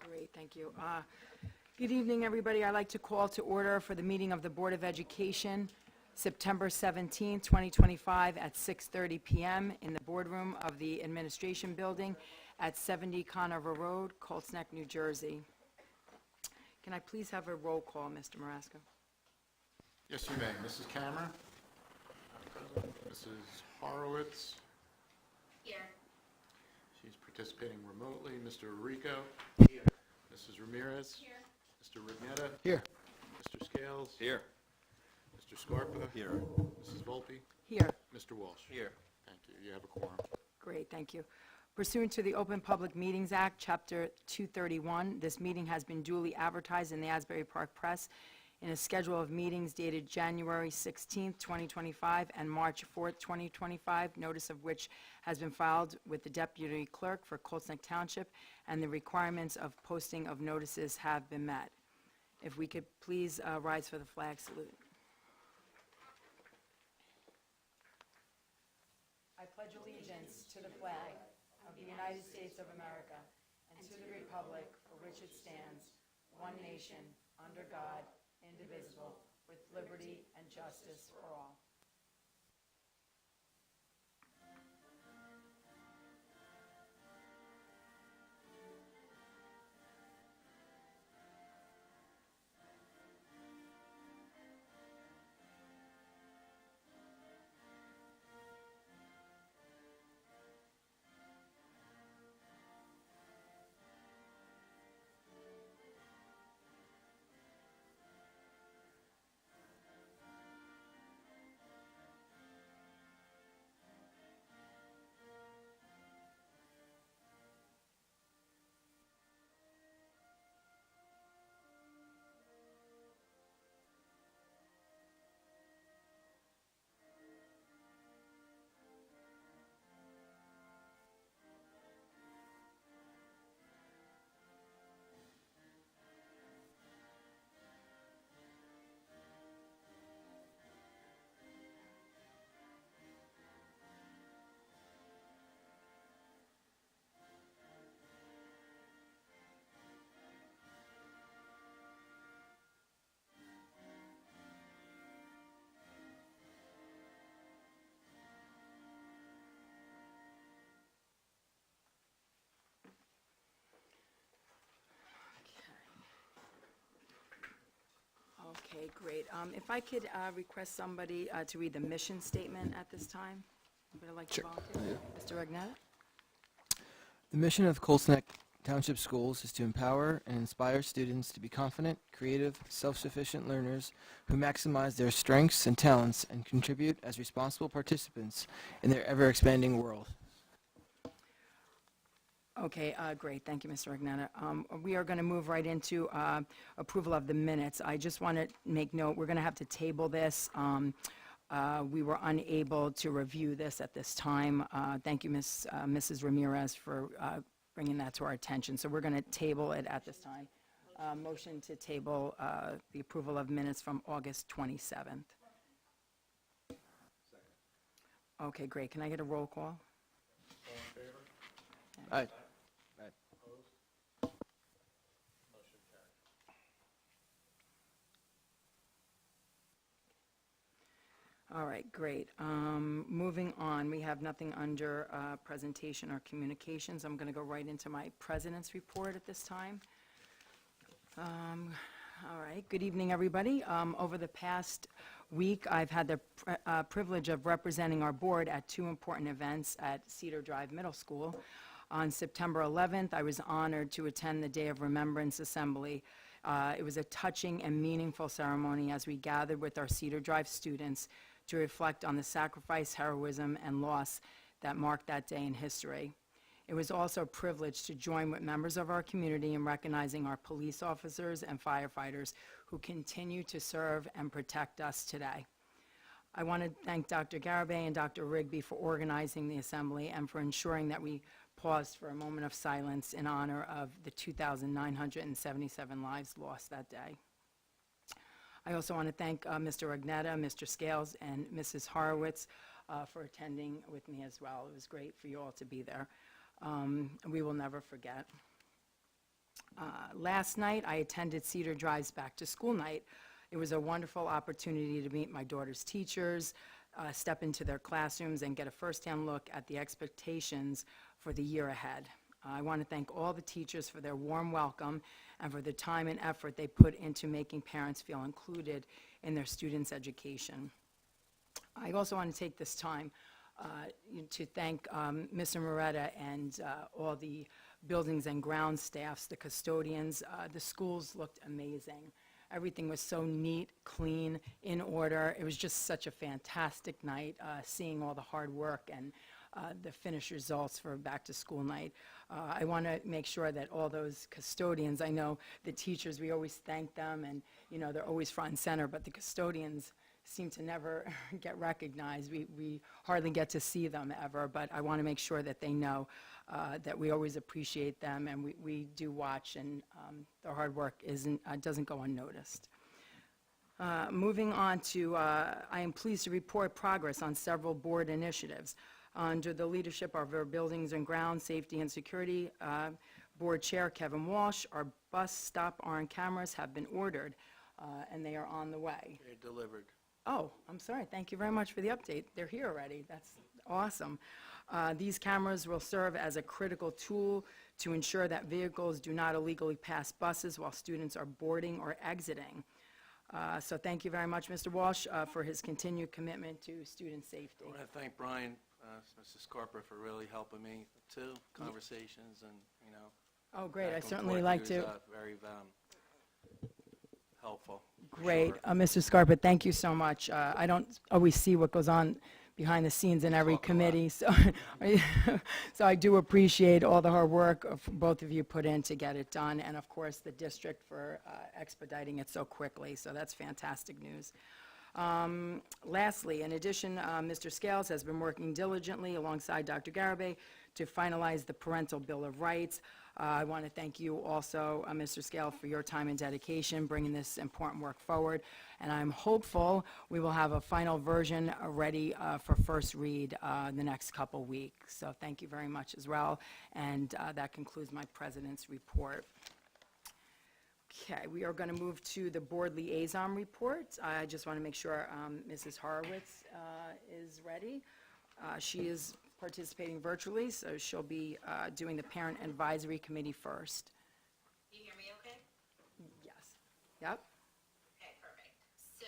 Great, thank you. Good evening, everybody. I'd like to call to order for the meeting of the Board of Education, September 17, 2025, at 6:30 p.m. in the boardroom of the Administration Building at 70 Conover Road, Colts Neck, New Jersey. Can I please have a roll call, Mr. Marasco? Yes, you may. Mrs. Cameron? Mrs. Horowitz? Here. She's participating remotely. Mr. Rico? Here. Mrs. Ramirez? Here. Mr. Rignetta? Here. Mr. Scales? Here. Mr. Scarpa? Here. Mrs. Volpe? Here. Mr. Walsh? Here. Thank you. You have a quorum. Great, thank you. Pursuant to the Open Public Meetings Act, Chapter 231, this meeting has been duly advertised in the Asbury Park Press in a schedule of meetings dated January 16, 2025, and March 4, 2025, notice of which has been filed with the Deputy Clerk for Colts Neck Township, and the requirements of posting of notices have been met. If we could please rise for the flag salute. I pledge allegiance to the flag of the United States of America and to the republic for which it stands, one nation, under God, indivisible, with liberty and justice for all. Okay, great. If I could request somebody to read the mission statement at this time. Anybody like to volunteer? Mr. Regnetta? The mission of Colts Neck Township Schools is to empower and inspire students to be confident, creative, self-sufficient learners who maximize their strengths and talents and contribute as responsible participants in their ever-expanding world. Okay, great. Thank you, Mr. Regnetta. We are going to move right into approval of the minutes. I just want to make note, we're going to have to table this. We were unable to review this at this time. Thank you, Mrs. Ramirez, for bringing that to our attention. So we're going to table it at this time. Motion to table the approval of minutes from August 27th. Second. Okay, great. Can I get a roll call? All in favor? Aye. Opposed? Motion carried. All right, great. Moving on, we have nothing under presentation or communications. I'm going to go right into my president's report at this time. All right, good evening, everybody. Over the past week, I've had the privilege of representing our board at two important events at Cedar Drive Middle School. On September 11th, I was honored to attend the Day of Remembrance Assembly. It was a touching and meaningful ceremony as we gathered with our Cedar Drive students to reflect on the sacrifice, heroism, and loss that marked that day in history. It was also a privilege to join with members of our community in recognizing our police officers and firefighters who continue to serve and protect us today. I want to thank Dr. Garibay and Dr. Rigby for organizing the assembly and for ensuring that we paused for a moment of silence in honor of the 2,977 lives lost that day. I also want to thank Mr. Regnetta, Mr. Scales, and Mrs. Horowitz for attending with me as well. It was great for you all to be there. We will never forget. Last night, I attended Cedar Drive's Back to School Night. It was a wonderful opportunity to meet my daughter's teachers, step into their classrooms, and get a firsthand look at the expectations for the year ahead. I want to thank all the teachers for their warm welcome and for the time and effort they put into making parents feel included in their students' education. I also want to take this time to thank Mr. Moretta and all the buildings and ground staffs, the custodians. The schools looked amazing. Everything was so neat, clean, in order. It was just such a fantastic night, seeing all the hard work and the finished results for Back to School Night. I want to make sure that all those custodians, I know the teachers, we always thank them, and you know they're always front and center, but the custodians seem to never get recognized. We hardly get to see them ever, but I want to make sure that they know that we always appreciate them, and we do watch, and their hard work doesn't go unnoticed. Moving on to, I am pleased to report progress on several board initiatives. Under the leadership of our Buildings and Grounds Safety and Security Board Chair Kevin Walsh, our bus stop arm cameras have been ordered, and they are on the way. They're delivered. Oh, I'm sorry. Thank you very much for the update. They're here already. That's awesome. These cameras will serve as a critical tool to ensure that vehicles do not illegally pass buses while students are boarding or exiting. So thank you very much, Mr. Walsh, for his continued commitment to student safety. I want to thank Brian, Mrs. Scarpa, for really helping me too, conversations and, you know. Oh, great. I back and certainly forth. like He was, to. very helpful. for Great. sure. Mr. Scarpa, thank you so much. I don't always see what goes on behind the scenes in every Talk a lot. committee, so, so I do appreciate all the hard work of both of you put in to get it done, and of course, the district for expediting it so quickly, so that's fantastic news. Lastly, in addition, Mr. Scales has been working diligently alongside Dr. Garibay to finalize the Parental Bill of Rights. I want to thank you also, Mr. Scale, for your time and dedication bringing this important work forward. And I'm hopeful we will have a final version ready for first read in the next couple weeks. So thank you very much as well. And that concludes my president's report. Okay, we are going to move to the board liaison report. I just want to make sure Mrs. Horowitz is ready. She is participating virtually, so she'll be doing the Parent Advisory Committee first. You hear me okay? Yes. Yep. Okay, perfect. So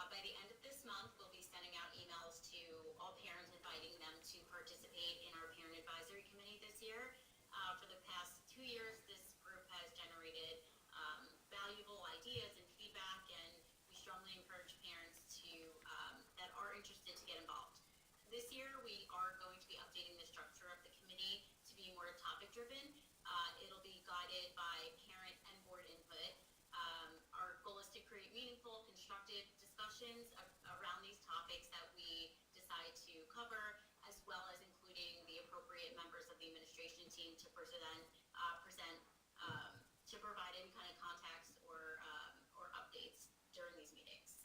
by the end of this month, we'll be sending out emails to all parents inviting them to participate in our Parent Advisory Committee this year. For the past 2 years, this group has generated valuable ideas and feedback, and we strongly encourage parents to that are interested to get involved. This year, we are going to be updating the structure of the committee to be more topic-driven. It'll be guided by parent and board input. Our goal is to create meaningful, constructive discussions around these topics that we decide to cover, as well as including the appropriate members of the administration team to to provide any kind of context or updates during these meetings.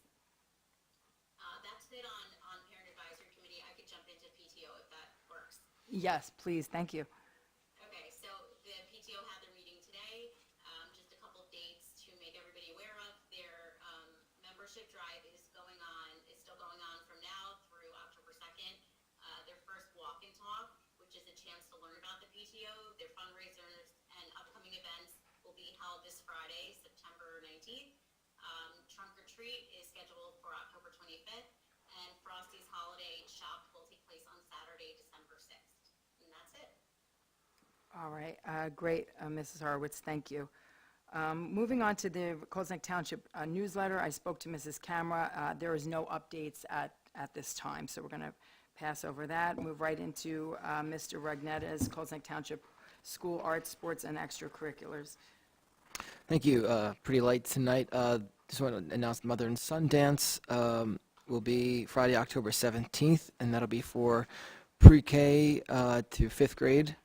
That's it on Parent Advisory Committee. I could jump into PTO if that works. Yes, please. Thank you. Okay, so the PTO had their meeting today. Just a couple dates to make everybody aware of. Their membership drive is still going on from now through October 2nd. Their first walk and talk, which is a chance to learn about the PTO, their fundraisers and upcoming events will be held this Friday, September 19th. Trunk or treat is scheduled for October 25th, and Frosty's Holiday Shop will take place on Saturday, December 6th. And that's it. All right. Great, Mrs. Horowitz. Thank you. Moving on to the Colts Neck Township newsletter, I spoke to Mrs. Camera. There is no updates at this time, so we're going to pass over that. Move right into Mr. Ragnetta's Colts Neck Township School Arts, Sports, and Extracurriculars. Thank you. Pretty light tonight. Just want to announce Mother and Son Dance will be Friday, October 17th, and that'll be for pre-K to 5th grade.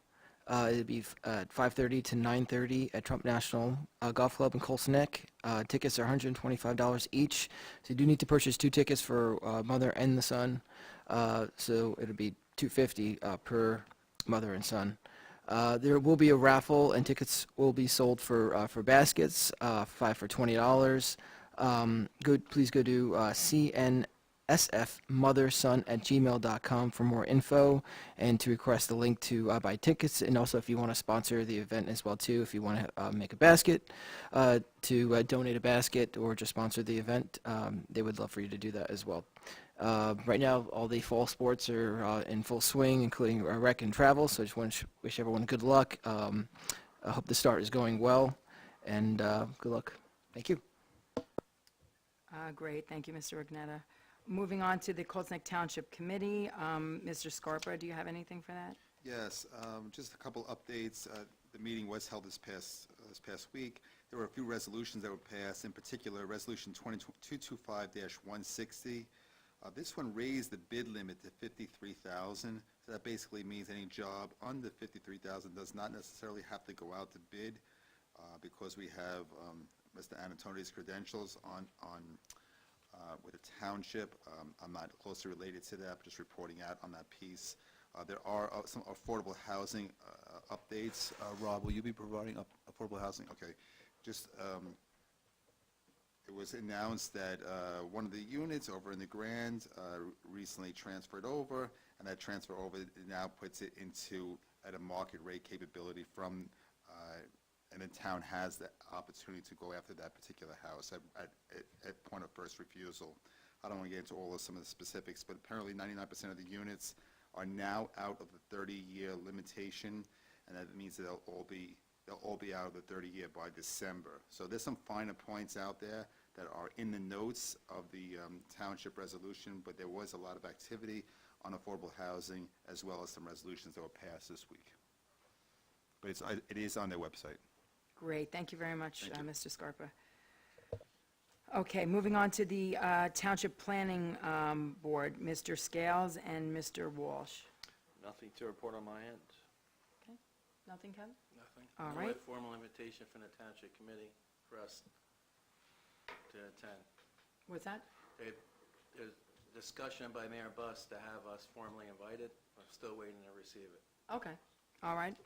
It'll be at 5:30 to 9:30 at Trump National Golf Club in Colts Neck. Tickets are $125 each, so you do need to purchase 2 tickets for mother and the son. So it'll be $250 per mother and son. There will be a raffle, and tickets will be sold for baskets, 5 for $20. Please go to cnsfmotherson@gmail.com for more info and to request a link to buy tickets, and also if you want to sponsor the event as well too, if you want to make a basket, to donate a basket or just sponsor the event, they would love for you to do that as well. Right now, all the fall sports are in full swing, including rec and travel, so I just want to wish everyone good luck. I hope the start is going well, and good luck. Thank you. Great, thank you, Mr. Ignetta. Moving on to the Colts Neck Township Committee, Mr. Scarpa, do you have anything for that? Yes, just a couple updates. The meeting was held this past week. There were a few resolutions that were passed, in particular, Resolution 225-160. This one raised the bid limit to $53,000. So that basically means any job under $53,000 does not necessarily have to go out to bid, because we have Mr. Anatoni's credentials with the township. I'm not closely related to that, but just reporting out on that piece. There are some affordable housing updates. Rob, will you be providing affordable housing? Okay. Just it was announced that one of the units over in the Grand recently transferred over, and that transfer over now puts it into at a market rate capability from, and the town has the opportunity to go after that particular house at point of first refusal. I don't want to get into all of some of the specifics, but apparently 99% of the units are now out of the 30-year limitation, and that means that they'll all be out of the 30-year by December. So there's some finer points out there that are in the notes of the township resolution, but there was a lot of activity on affordable housing as well as some resolutions that were passed this week. But it is on their website. Great, thank you very much, Thank you. Mr. Scarpa. Okay, moving on to the Township Planning Board, Mr. Scales and Mr. Walsh. Nothing to report on my end. Okay, nothing, Kevin? Nothing. All No right. formal invitation from the Township Committee for us to attend. What's that? There's discussion by Mayor Buss to have us formally invited. I'm still waiting to receive it. Okay, all right.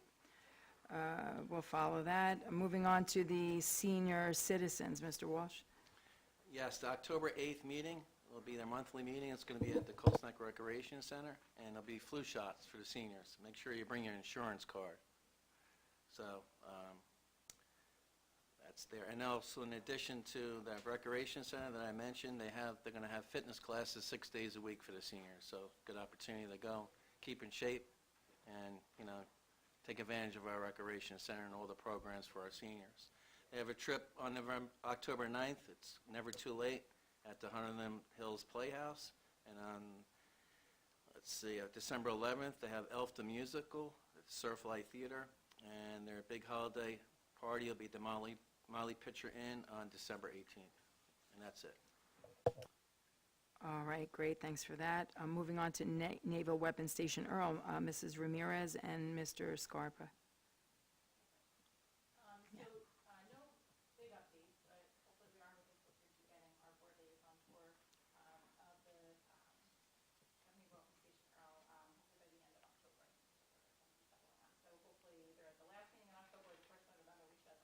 We'll follow that. Moving on to the senior citizens, Mr. Walsh. Yes, the October 8th meeting will be their monthly meeting. It's going to be at the Colts Neck Recreation Center, and there'll be flu shots for the seniors. Make sure you bring your insurance card. So that's there. And also, in addition to that recreation center that I mentioned, they're going to have fitness classes 6 days a week for the seniors. So good opportunity to go, keep in shape, and take advantage of our recreation center and all the programs for our seniors. They have a trip on October 9th. It's never too late at the Hunterland Hills Playhouse. And on, December 11th, they have Elf the Musical at Surflight Theater. And their big holiday party will be the Molly Pitcher Inn on December 18th. And that's it. All right, great, thanks for that. Moving on to Naval Weapons Station Earl, Mrs. Ramirez and Mr. Scarpa. No big updates, but hopefully we are looking forward to getting our board liaison tour of the Naval Weapons Station Earl, hopefully by the end of October. So hopefully either at the last meeting in October or the first one in November, we should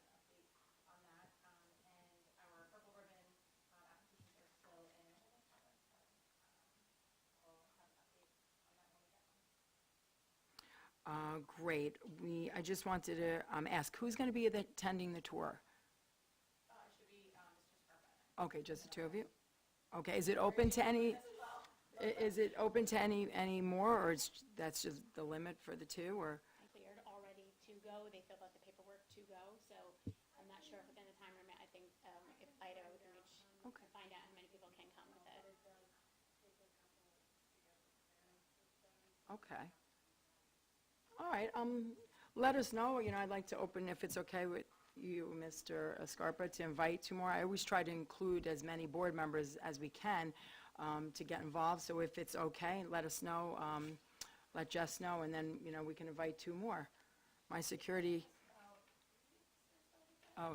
have an update on that. And our purple ribbon applications are still in. We'll have an update on that when we get one. Great. I just wanted to ask, who's going to be attending the tour? It should be Mr. Scarpa. Okay, just the two of you? Okay, is it open to any, is it open to any more, or that's just the limit for the two, or? I cleared already to go. They filled out the paperwork to go, so I'm not sure if within the time limit, I think if Ida would reach and find out how many people can come with it. Okay. All right, let us know, I'd like to open, if it's okay with you, Mr. Scarpa, to invite two more. I always try to include as many board members as we can to get involved, so if it's okay, let us know, let Jess know, and then, we can invite two more. My security,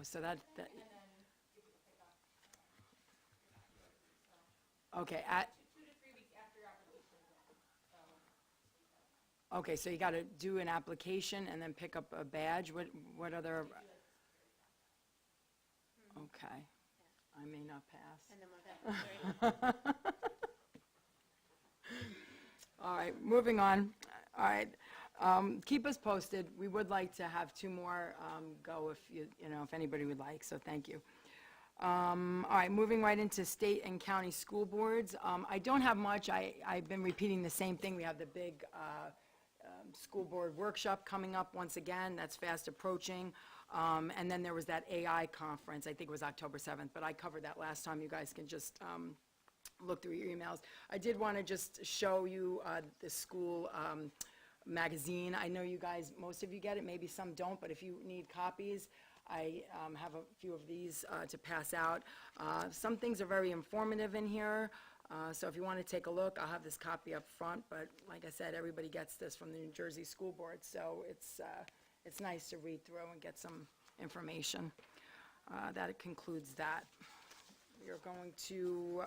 so that okay, 2 to 3 weeks after your application is in, so. Okay, so you got to do an application and then pick up a badge? What other? Okay, I may not pass. And then we'll have All right, moving on. All right, keep us posted. We would like to have 2 more go if if anybody would like, so thank you. All right, moving right into state and county school boards. I don't have much. I've been repeating the same thing. We have the big school board workshop coming up once again. That's fast approaching. And then there was that AI conference. I think it was October 7th, but I covered that last time. You guys can just look through your emails. I did want to just show you the school magazine. I know you guys, most of you get it, maybe some don't, but if you need copies, I have a few of these to pass out. Some things are very informative in here, so if you want to take a look, I'll have this copy up front, but like I said, everybody gets this from the New Jersey School Board, so it's nice to read through and get some information. That concludes that. We are going to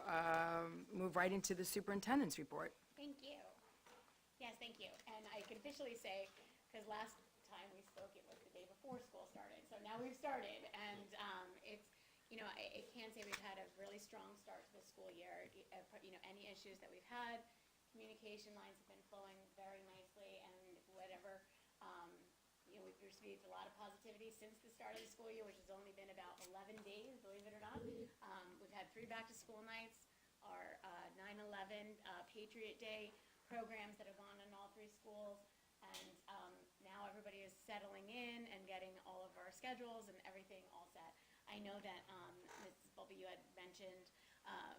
move right into the superintendent's report. Thank you. Yes, thank you. And I can officially say, because last time we spoke, it was the day before school started. So now we've started, and it's, I can say we've had a really strong start to the school year. Any issues that we've had, communication lines have been flowing very nicely, and whatever, we've received a lot of positivity since the start of the school year, which has only been about 11 days, believe it or not. We've had 3 back-to-school nights, our 9/11 Patriot Day programs that have gone in all 3 schools, and now everybody is settling in and getting all of our schedules and everything all set. I know that Ms. Bulby, you had mentioned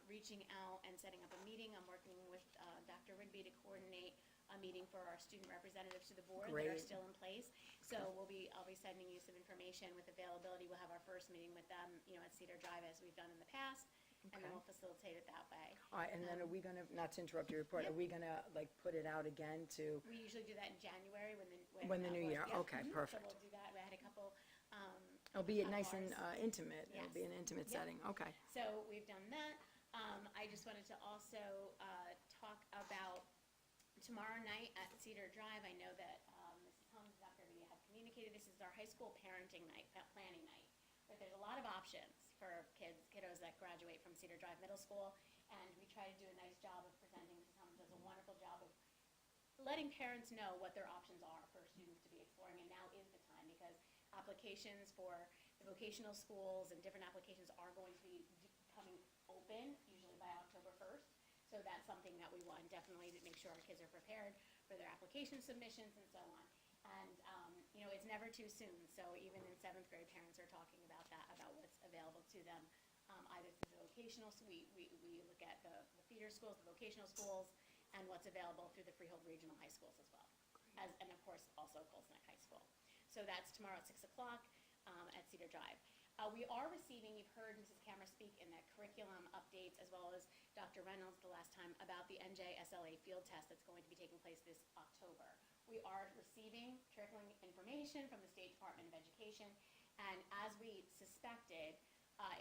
reaching out and setting up a meeting. I'm working with Dr. Rigby to coordinate a meeting for our student representatives to the board that are Great. still in place. So I'll be sending you some information with availability. We'll have our first meeting with them, at Cedar Drive as we've done in the past, and then Okay. we'll facilitate it that way. All right, and then are we going to, not to interrupt your report, are we going to, put it out again to, We usually do that in January When the new year, yeah. okay, Mhm. perfect. So we'll do that. We had a couple, it'll be nice and Outdoors. intimate? It'll be Yes. an intimate Yep. setting, okay. so we've done that. I just wanted to also talk about tomorrow night at Cedar Drive. I know that Mrs. Holmes and Dr. Villa have communicated, this is our high school parenting night, planning night. But there's a lot of options for kiddos that graduate from Cedar Drive Middle School, and we try to do a nice job of presenting. Mrs. Holmes does a wonderful job of letting parents know what their options are for students to be exploring, and now is the time, because applications for the vocational schools and different applications are going to be becoming open, usually by October 1st. So that's something that we want definitely to make sure our kids are prepared for their application submissions and so on. And, it's never too soon, so even in 7th grade, parents are talking about that, about what's available to them, either through the vocational, we look at the feeder schools, the vocational schools, and what's available through the Freehold Regional High Schools as well, and of course, also Colts Neck High School. So that's tomorrow at 6 o'clock at Cedar Drive. We are receiving, you've heard Mrs. Camera speak in the curriculum updates, as well as Dr. Reynolds the last time, about the NJSLA field test that's going to be taking place this October. We are receiving, trickling information from the State Department of Education, and as we suspected,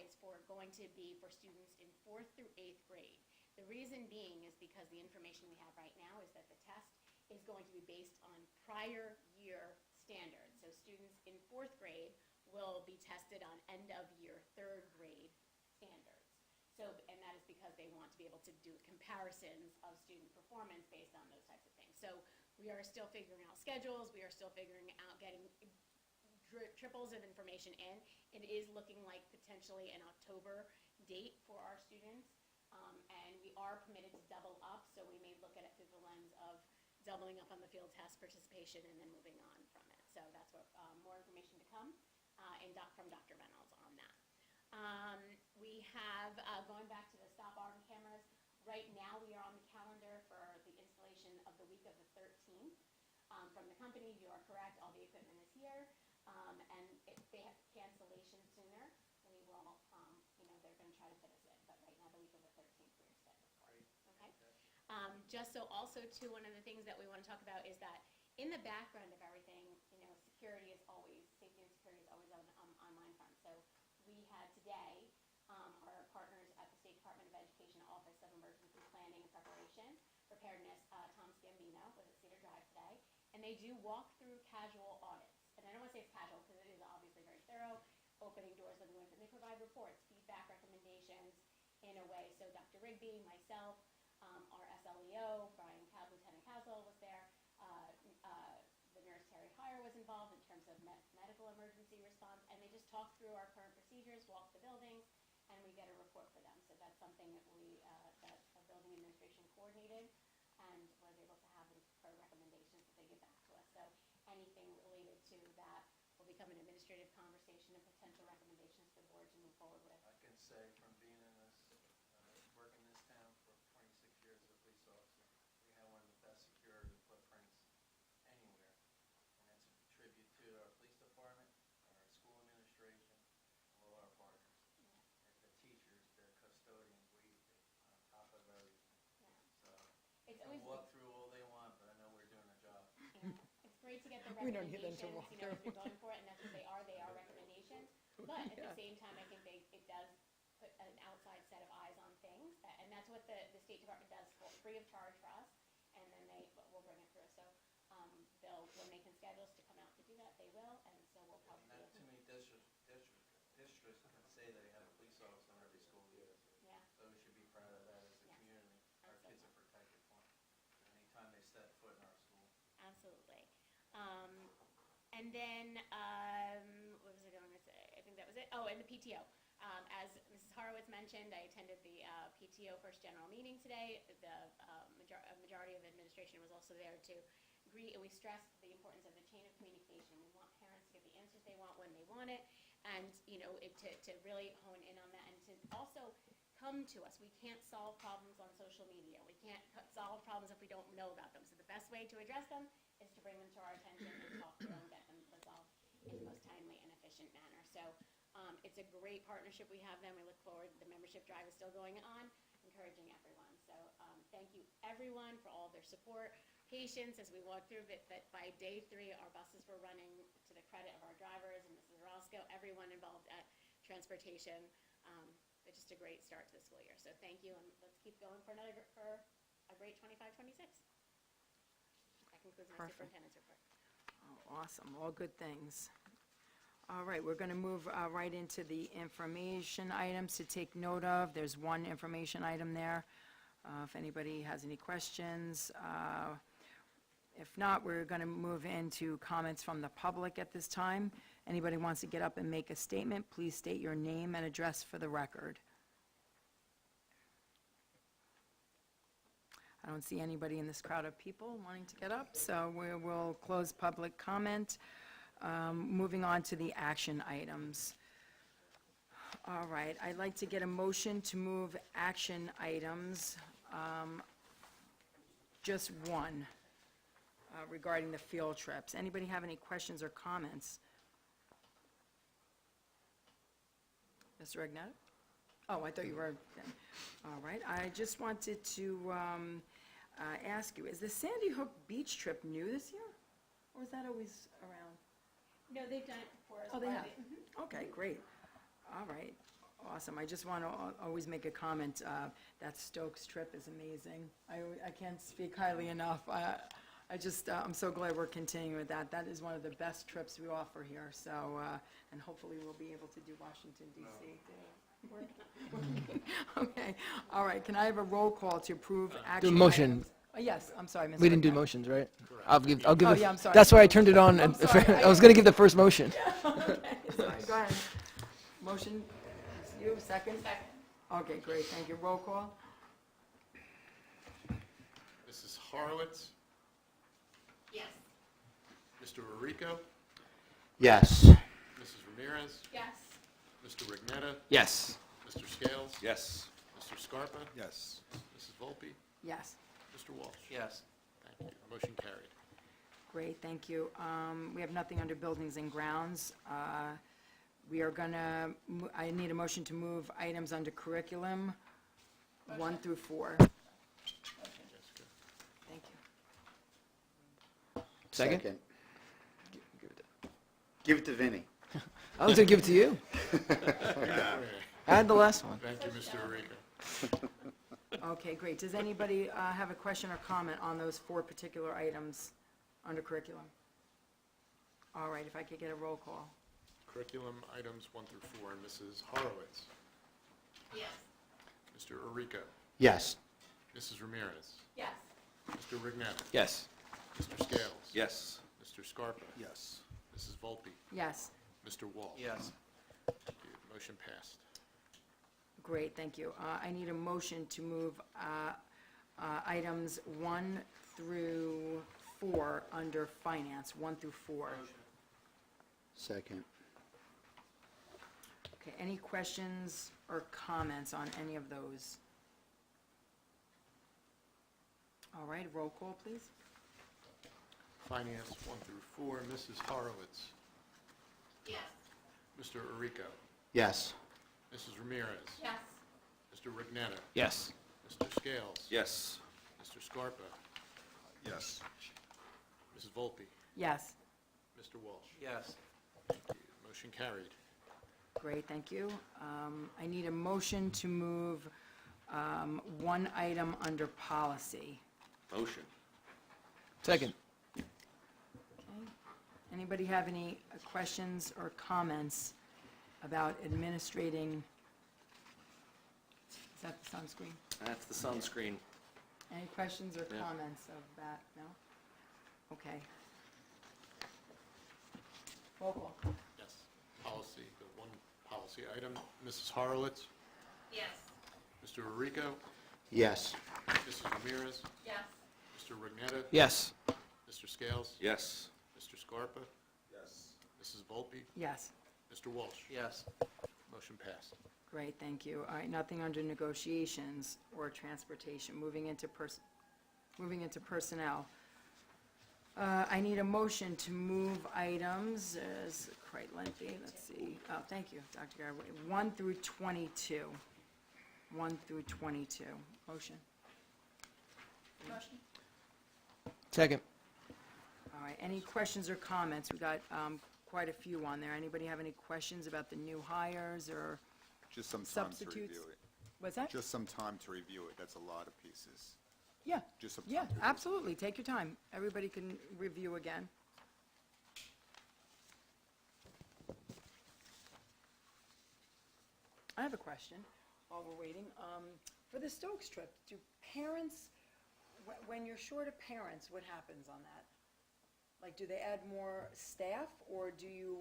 it's going to be for students in 4th through 8th grade. The reason being is because the information we have right now is that the test is going to be based on prior year standards. So students in 4th grade will be tested on end of year 3rd grade standards. So, and that is because they want to be able to do comparisons of student performance based on those types of things. So we are still figuring out schedules, we are still figuring out getting triples of information in. It is looking like potentially an October date for our students. And we are permitted to double up, so we may look at it through the lens of doubling up on the field test participation and then moving on from it. So that's what, more information to come from Dr. Reynolds on that. We have, going back to the stop arm cameras, right now we are on the calendar for the installation of the week of the 13th. From the company, you are correct, all the equipment is here. And if they have cancellation sooner, we will, they're going to try to fit us in. But right now, the week of the 13th, we're scheduled for. Okay? Just so also, too, one of the things that we want to talk about is that in the background of everything, security is always, safety and security is always on mind front. So we had today, our partners at the State Department of Education Office of Emergency Planning and Preparedness, Tom Scambino was at Cedar Drive today, they do walk-through casual audits. And I don't want to say it's casual because it is obviously very thorough, opening doors, letting them in, and they provide reports, feedback, recommendations in a way. So Dr. Rigby, myself, our SLEO, Lieutenant Caswell was there, the nurse Terry Heyer was involved in terms of medical emergency response, and they just talk through our current procedures, walk the buildings, and we get a report for them. So that's something that that our building administration coordinated and was able to have them for recommendations that they give back to us. So anything related to that will become an administrative conversation and potential recommendations for the board to move forward with. I can say from being in this, working in this town for 26 years as a police officer, we have one of the best security footprints anywhere. And that's a tribute to our police department, our school administration, all our partners. The teachers, the custodians, we on top of everything. So It's they always can walk through all they want, but I know we're doing a job. It's great to get the We don't need them recommendations, to walk if you're going for it, and that's what they are recommendations. But at the same time, I think it does put an outside set of eyes on things, and that's what the State Department does free of charge for us, and then we'll bring it through. So, when they can schedule us to come out to do that, they will, and so we'll probably. Not too many districts can say that they have a police officer in every school year. Yeah. So we should be proud of that as a Yes. community. Our kids are protected anytime they step foot in our school. Absolutely. And then, what was I going to say? I think that was it. Oh, and the PTO. As Mrs. Horowitz mentioned, I attended the PTO first general meeting today. The majority of administration was also there to agree, and we stressed the importance of the chain of communication. We want parents to get the answers they want when they want it, and to really hone in on that, and to also come to us. We can't solve problems on social media. We can't solve problems if we don't know about them. So the best way to address them is to bring them to our attention and talk to them, get them resolved in the most timely and efficient manner. So it's a great partnership we have them. We look forward. The membership drive is still going on, encouraging everyone. So thank you everyone for all their support, patience as we walk through it. But by day 3, our buses were running to the credit of our drivers and Mrs. Roscoe, everyone involved at transportation. It's just a great start to the school year. So thank you, and let's keep going for a great 25-26. That concludes my Perfect. superintendent's report. Oh, awesome, all good things. All right, we're going to move right into the information items to take note of. There's one information item there. If anybody has any questions. If not, we're going to move into comments from the public at this time. Anybody wants to get up and make a statement, please state your name and address for the record. I don't see anybody in this crowd of people wanting to get up, so we will close public comment. Moving on to the action items. All right, I'd like to get a motion to move action items, just one, regarding the field trips. Anybody have any questions or comments? Mr. Agnetta? Oh, I thought you were, all right. I just wanted to ask you, is the Sandy Hook beach trip new this year? Or is that always around? No, they've done it before as Oh, well. they have? Okay, great. All right, awesome. I just want to always make a comment, that Stokes trip is amazing. I can't speak highly enough. I'm so glad we're continuing with that. That is one of the best trips we offer here, so, and hopefully we'll be able to do Washington DC too. Okay, all right, can I have a roll call to approve action Do a motion. items? Oh, yes, I'm sorry, Ms. We didn't do Agnetta. motions, right? I'll give Oh, the, yeah, I'm sorry. that's why I turned it on. I'm sorry. I was going to give the first motion. Okay, sorry, go ahead. Motion, you, second? Second. Okay, great, thank you. Roll call? Mrs. Horowitz, Yes. Mr. Rico, Yes. Mrs. Ramirez, Yes. Mr. Rignetta, Yes. Mr. Scales, Yes. Mr. Scarpa, Yes. Mrs. Volpe, Yes. Mr. Walsh. Yes. Thank you. Motion carried. Great, thank you. We have nothing under buildings and grounds. We are gonna, I need a motion to move items under curriculum, 1 through 4. Jessica. Thank you. Second? Give it to Vinnie. I was going to give it to you. I had the last one. Thank you, Mr. Rico. Okay, great. Does anybody have a question or comment on those 4 particular items under curriculum. All right, if I could get a roll call. Curriculum items 1 through 4. Mrs. Horowitz. Yes. Mr. Arico. Yes. Mrs. Ramirez. Yes. Mr. Rignetta. Yes. Mr. Scales. Yes. Mr. Scarpa. Yes. Mrs. Volpe. Yes. Mr. Walsh. Yes. Thank you. Motion passed. Great, thank you. I need a motion to move items 1 through 4 under finance, 1 through 4. Second. Okay, any questions or comments on any of those? All right, roll call, please. Finance 1 through 4. Mrs. Horowitz. Yes. Mr. Arico. Yes. Mrs. Ramirez. Yes. Mr. Rignetta. Yes. Mr. Scales. Yes. Mr. Scarpa. Yes. Mrs. Volpe. Yes. Mr. Walsh. Yes. Thank you. Motion carried. Great, thank you. I need a motion to move one item under policy. Motion. Second. Okay. Anybody have any questions or comments about administrating, is that the sunscreen? That's the sunscreen. Any questions or Yeah. comments of that? No? Okay. Roll call. Yes. Policy, the one policy item. Mrs. Horowitz. Yes. Mr. Arico. Yes. Mrs. Ramirez. Yes. Mr. Rignetta. Yes. Mr. Scales. Yes. Mr. Scarpa. Yes. Mrs. Volpe. Yes. Mr. Walsh. Yes. Motion passed. Great, thank you. All right, nothing under negotiations or transportation. Moving into personnel. I need a motion to move items, it's quite lengthy, let's see. Oh, thank you, Dr. Garwood. 1 through 22. 1 through 22. Motion. Motion. Second. All right, any questions or comments? We got quite a few on there. Anybody have any questions about the new hires or Just some time to substitutes? review it. What's that? Just some time to review it. That's a lot of pieces. Yeah, Just some yeah, time to review. absolutely. Take your time. Everybody can review again. I have a question while we're waiting. For the Stokes trip, do parents, when you're short of parents, what happens on that? Like, do they add more staff, or do you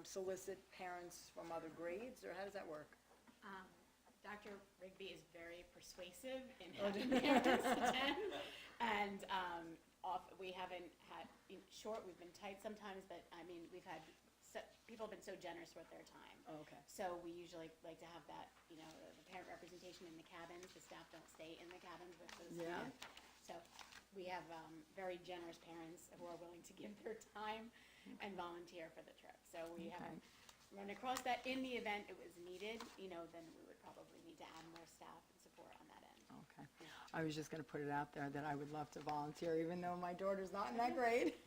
solicit parents from other grades, or how does that work? Dr. Rigby is very persuasive in having parents attend, and we haven't had, we've been tight sometimes, but, I mean, we've had, people have been so generous with their time. Oh, okay. So we usually like to have that, the parent representation in the cabins. The staff don't stay in the cabins with the Yeah. students. So we have very generous parents who are willing to give their time and volunteer for the trip. So we haven't run across that. In the event it was needed, then we would probably need to add more staff and support on that end. Okay. I was just going to put it out there that I would love to volunteer, even though my daughter's not in that grade.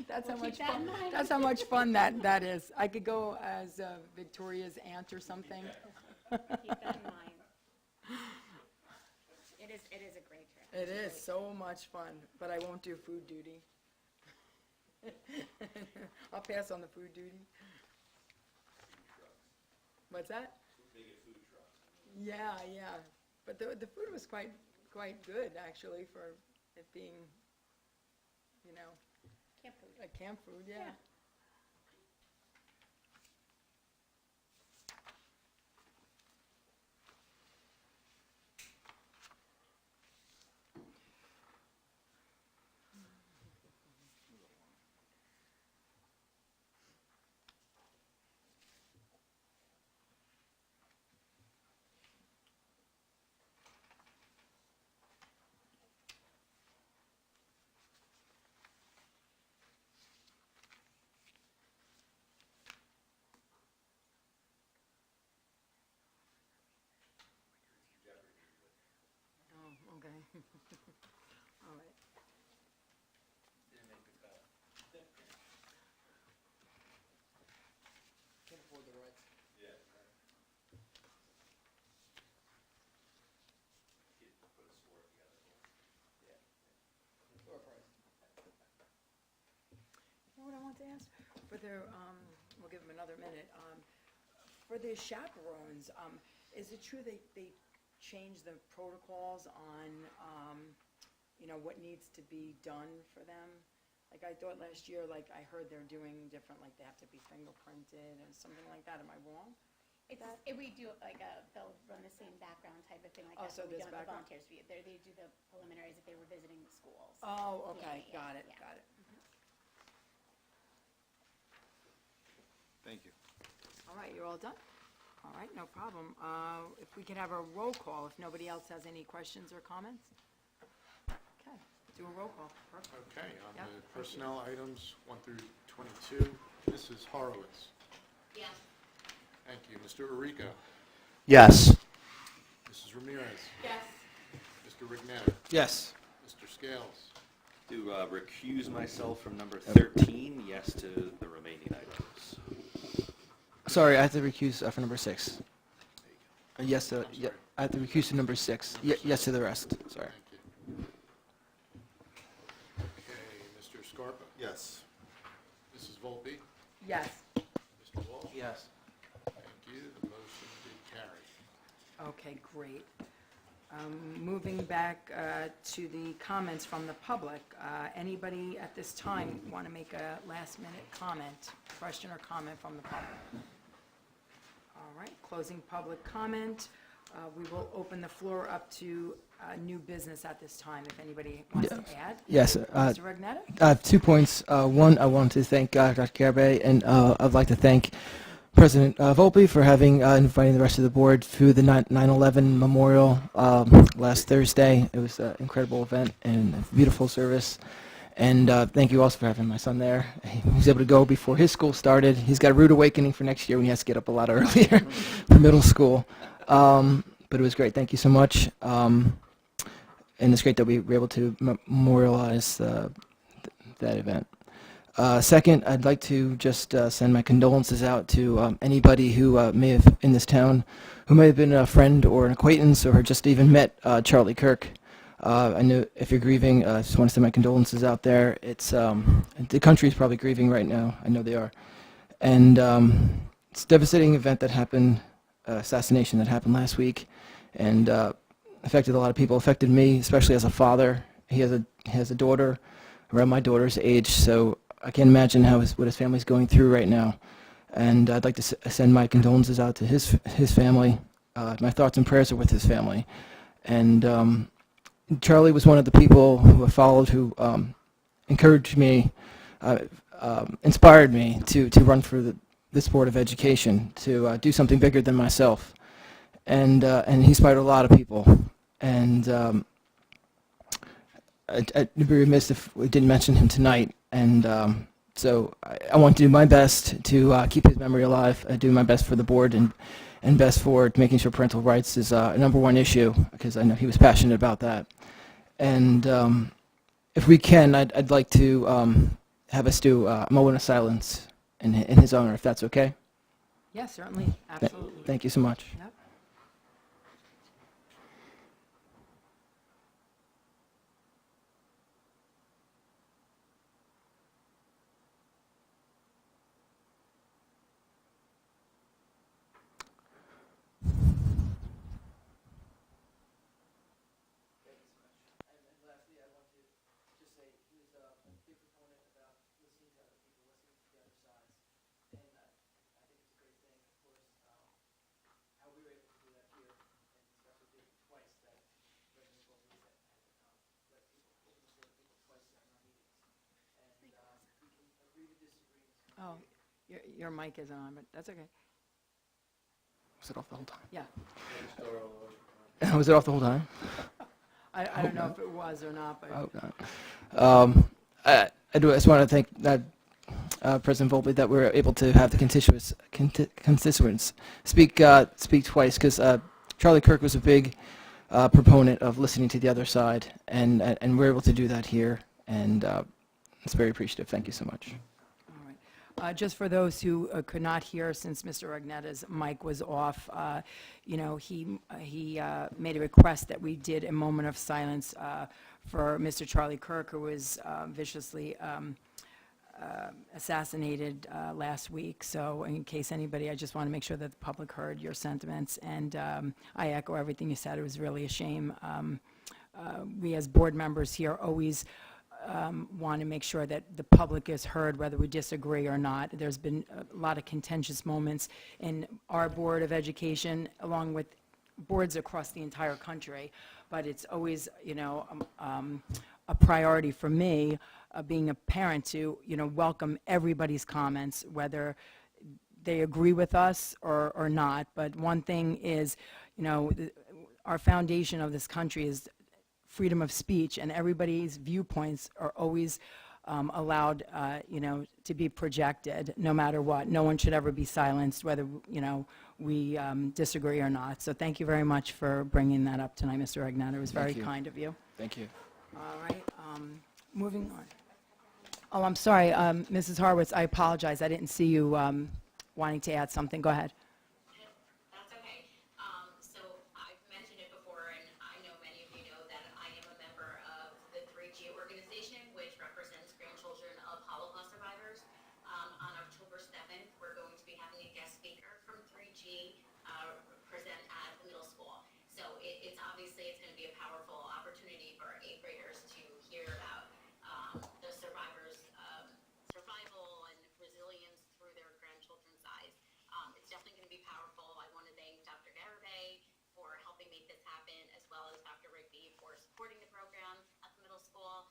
That's how We'll much keep that in fun. mind. That's how much fun that is. I could go as Victoria's aunt or something. Keep that in mind. It is a great trip. It is so much fun, but I won't do food duty. I'll pass on the food duty. What's that? Yeah, yeah. But the food was quite good, actually, for it being, Camp food. a camp food, yeah. Yeah. Oh, okay. All right. Can't afford the rights. Floor price. to ask? For the, we'll give them another minute. For the chaperones, is it true they changed the protocols on, what needs to be done for them? Like, I thought last year, like, I heard they're doing different, like, they have to be fingerprinted or something like that. Am I wrong? If we do like they'll run the same background type of thing like Oh, that. so we there's don't have the background? volunteers. They do the preliminaries if they were visiting the schools. Oh, okay, Yeah, got it, yeah. got it. Thank you. All right, you're all done? All right, no problem. If we could have a roll call, if nobody else has any questions or comments? Okay, do a roll call. Perfect. Okay, on Yep, the thank you. personnel items, 1 through 22, Mrs. Horowitz. Yes. Thank you. Mr. Arico. Yes. Mrs. Ramirez. Yes. Mr. Rignetta. Yes. Mr. Scales. To recuse myself from number 13, yes to the remaining items. Sorry, I have to recuse for number 6. There you go. Yes to, I'm sorry. I have to recuse to number 6. Yes to the rest, sorry. Thank you. Okay, Mr. Scarpa. Yes. Mrs. Volpe. Yes. Mr. Walsh. Yes. Thank you. The motion did carry. Okay, great. Moving back to the comments from the public, anybody at this time want to make a last-minute comment, question or comment from the public? All right, closing public comment. We will open the floor up to new business at this time, if anybody wants to add. Yes, Mr. Regnetta? I have 2 points. One, I want to thank Dr. Garbe, and I'd like to thank President Volpe for inviting the rest of the board to the 9/11 memorial last Thursday. It was an incredible event and a beautiful service. And thank you also for having my son there. He was able to go before his school started. He's got a rude awakening for next year when he has to get up a lot earlier for middle school. But it was great. Thank you so much. And it's great that we were able to memorialize that event. Second, I'd like to just send my condolences out to anybody who may have, in this town, who may have been a friend or an acquaintance or just even met Charlie Kirk. I know if you're grieving, I just want to send my condolences out there. It's the country is probably grieving right now. I know they are. And it's a devastating event that happened, assassination that happened last week, and affected a lot of people. Affected me, especially as a father. He has a daughter around my daughter's age, so I can't imagine what his family's going through right now. And I'd like to send my condolences out to his family. My thoughts and prayers are with his family. And Charlie was one of the people who I followed, who encouraged me, inspired me to run for this Board of Education, to do something bigger than myself. And he inspired a lot of people. And I'd be remiss if we didn't mention him tonight. And so I want to do my best to keep his memory alive, do my best for the board, and best for making sure parental rights is a #1 issue, because I know he was passionate about that. And if we can, I'd like to have us do a moment of silence in his honor, if that's okay. Yes, certainly, absolutely. Thank you so much. Yep. Oh, your mic isn't on, but that's okay. Was it off the whole time? Yeah. Was it off the whole time? I don't know if it was or not, but. I hope not. I just want to thank President Volpe that we were able to have the constituents speak twice, because Charlie Kirk was a big proponent of listening to the other side, and we're able to do that here, and it's very appreciative. Thank you so much. All right. Just for those who could not hear, since Mr. Regnetta's mic was off, he made a request that we did a moment of silence for Mr. Charlie Kirk, who was viciously assassinated last week. So in case anybody, I just want to make sure that the public heard your sentiments. And I echo everything you said. It was really a shame. We as board members here always want to make sure that the public is heard, whether we disagree or not. There's been a lot of contentious moments in our Board of Education, along with boards across the entire country. But it's always, you know, a priority for me, being a parent, to, you know, welcome everybody's comments, whether they agree with us or not. But one thing is, you know, our foundation of this country is freedom of speech, and everybody's viewpoints are always allowed, you know, to be projected, no matter what. No one should ever be silenced, whether, you know, we disagree or not. So thank you very much for bringing that up tonight, Mr. Agnata. It was very Thank you. kind of you. Thank you. All right, moving on. Oh, I'm sorry, Mrs. Horowitz, I apologize. I didn't see you wanting to add something. Go ahead. That's okay. So I've mentioned it before, and I know many of you know that I am a member of the 3G organization, which represents grandchildren of Holocaust survivors. On October 7th, we're going to be having a guest speaker from 3G present at the middle school. So it's obviously, it's going to be a powerful opportunity for 8th graders to hear about the survivors' survival and resilience through their grandchildren's eyes. It's definitely going to be powerful. I want to thank Dr. Garibay for helping make this happen, as well as Dr. Rigby for supporting the program at the middle school.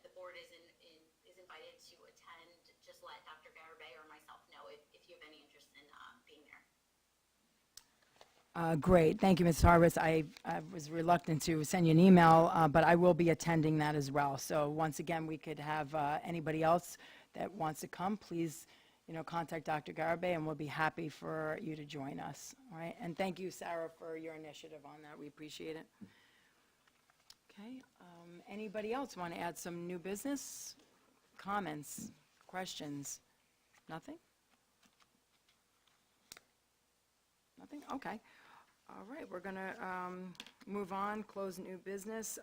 The board is invited to attend. Just let Dr. Garibay or myself know if you have any interest in being there. Great, thank you, Ms. Harvest. I was reluctant to send you an email, but I will be attending that as well. So once again, we could have anybody else that wants to come, please, you know, contact Dr. Garibay, and we'll be happy for you to join us. All right, and thank you, Sarah, for your initiative on that. We appreciate it. Okay, anybody else want to add some new business, comments, questions? Nothing? Nothing? Okay. All right, we're going to move on, close new business.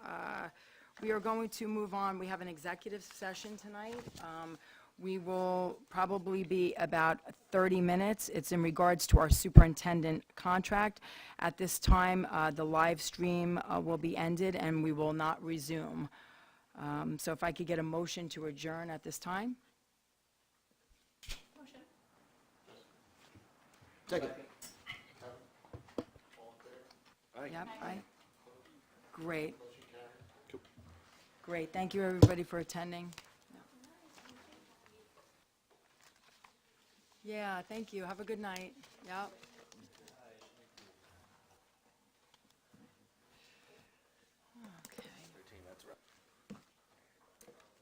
We are going to move on. We have an executive session tonight. We will probably be about 30 minutes. It's in regards to our superintendent contract. At this time, the live stream will be ended, and we will not resume. So if I could get a motion to adjourn at this time? Second. Yep, aye. Great. Great, thank you, everybody, for attending. Yeah, thank you. Have a good night. Yep.